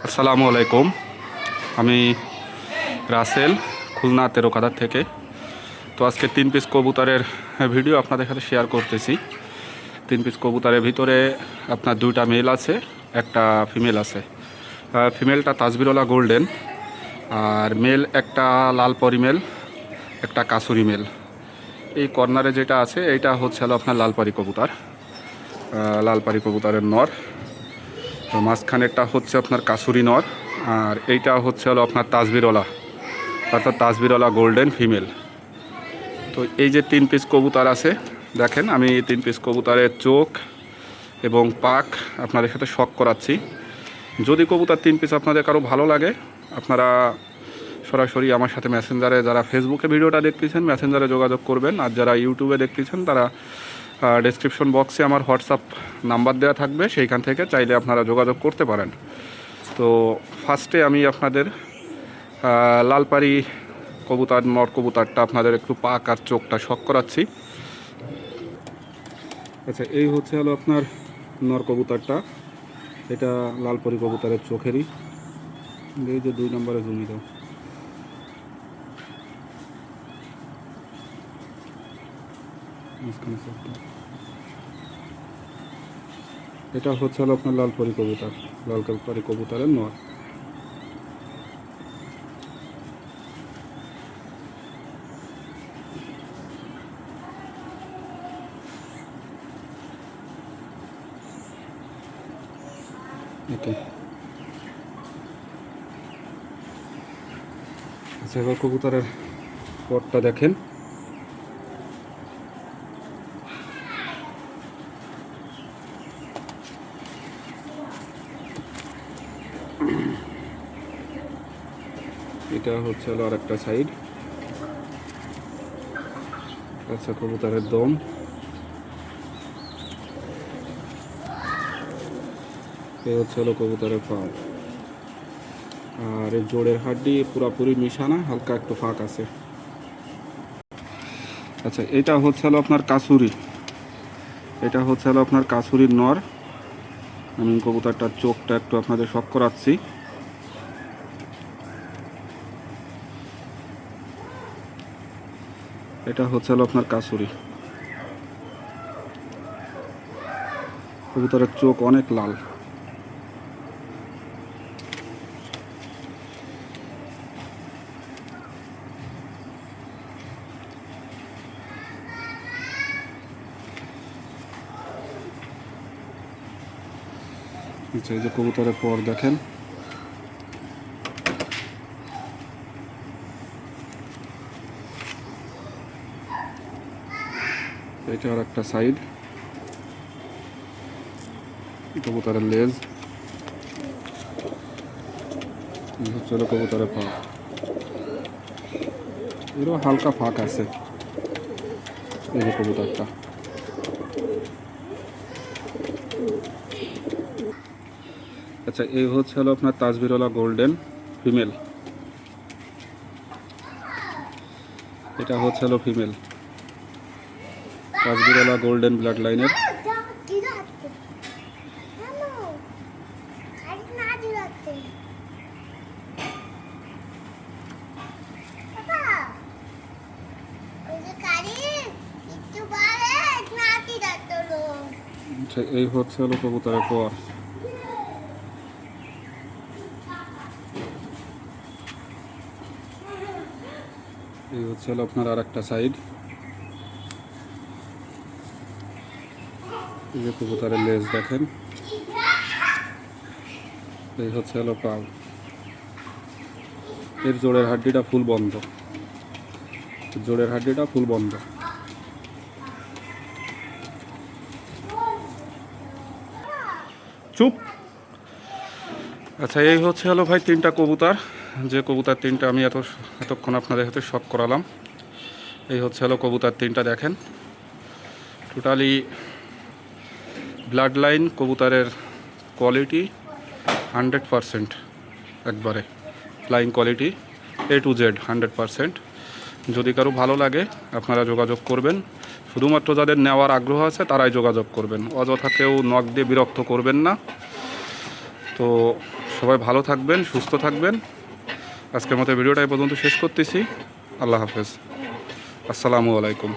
আসসালামু আলাইকুম। আমি রাসেল, খুলনা তেরোকাদার থেকে। তো আজকে 3 পিস কবুতরের ভিডিও আপনাদের সাথে শেয়ার করতেছি। 3 পিস কবুতরের ভিতরে আপনার 2টা মেল আছে, একটা ফিমেল আছে। ফিমেলটা তাজবিরওয়ালা গোল্ডেন, আর মেল একটা লাল পরিমেল, একটা কাসুরি মেল। এই কর্নারে যেটা আছে এইটা হচ্ছে হলো আপনার লালপারি কবুতর, লালপারি কবুতরের নর। তো মাঝখানেরটা হচ্ছে আপনার কাসুরি নর, আর এইটা হচ্ছে হলো আপনার তাজবিরওয়ালা, অর্থাৎ তাজবিরওয়ালা গোল্ডেন ফিমেল। তো এই যে 3 পিস কবুতর আছে, দেখেন আমি 3 পিস কবুতরের চোখ এবং পাক আপনাদের সাথে শখ করাচ্ছি। যদি কবুতর 3 পিস আপনাদের কারো ভালো লাগে, আপনারা সরাসরি আমার সাথে মেসেঞ্জারে, যারা ফেসবুকে ভিডিওটা দেখতেছেন মেসেঞ্জারে যোগাযোগ করবেন, আর যারা ইউটিউবে দেখতেছেন তারা ডেসক্রিপশন বক্সে আমার হোয়াটসঅ্যাপ নাম্বার দেওয়া থাকবে, সেইখান থেকে চাইলে আপনারা যোগাযোগ করতে পারেন। তো ফার্স্টে আমি আপনাদের লালপারি কবুতর, নর কবুতরটা আপনাদের একটু পাক আর চোখটা শখ করাচ্ছি। আচ্ছা, এই হচ্ছে হলো আপনার নর কবুতরটা, এটা লালপারি কবুতরের চোখেরই। এই যে 2 নম্বরে জমি দাও। এটা হচ্ছে হলো আপনার লালপারি কবুতর, লালপারি কবুতরের নর। ওকে, আচ্ছা এবার কবুতরের পটটা দেখেন। এটা হচ্ছে হলো আর একটা সাইড। আচ্ছা, কবুতরের দম, এই হচ্ছে হলো কবুতরের পা, আর এই জোড়ের হাড্ডি পুরাপুরি মিশানা, হালকা একটু ফাঁক আছে। আচ্ছা, এটা হচ্ছে হলো আপনার কাসুরি, এটা হচ্ছে হলো আপনার কাসুরির নর। আমি কবুতরটার চোখটা একটু আপনাদের শখ করাচ্ছি। এটা হচ্ছে হলো আপনার কাসুরি। কবুতরের চোখ অনেক লাল। আচ্ছা, এই যে কবুতরের পর দেখেন। এটা আর একটা সাইড, কবুতরের লেজ, হচ্ছে হলো কবুতরের পা, এরও হালকা ফাঁক আছে। এই যে কবুতরটা, আচ্ছা এই হচ্ছে হলো আপনার তাজবিরওয়ালা গোল্ডেন ফিমেল। এটা হচ্ছে হলো ফিমেল, তাজবিরওয়ালা গোল্ডেন ব্লাড লাইনের। আচ্ছা, এই হচ্ছে হলো কবুতরের পর। এই হচ্ছে হলো আপনার আর একটা সাইড। এই যে কবুতরের লেজ দেখেন। এই হচ্ছে হলো পাল, এর জোড়ের হাড্ডিটা ফুল বন্ধ, জোড়ের হাড্ডিটা ফুল বন্ধ। চুপ। আচ্ছা, এই হচ্ছে হলো ভাই 3টা কবুতর, যে কবুতর 3টা আমি এতক্ষণ আপনাদের হাতে শখ করালাম। এই হচ্ছে হলো কবুতর 3টা দেখেন। টোটালি ব্লাড লাইন কবুতরের কোয়ালিটি 100%, একবারে flying quality A to Z 100%। যদি কারো ভালো লাগে আপনারা যোগাযোগ করবেন, শুধুমাত্র যাদের নেওয়ার আগ্রহ আছে তারাই যোগাযোগ করবেন, অযথা কেউ নখ দিয়ে বিরক্ত করবেন না। তো সবাই ভালো থাকবেন, সুস্থ থাকবেন। আজকের মতো ভিডিওটা এই পর্যন্ত শেষ করতেছি। আল্লাহ হাফেজ, আসসালামু আলাইকুম।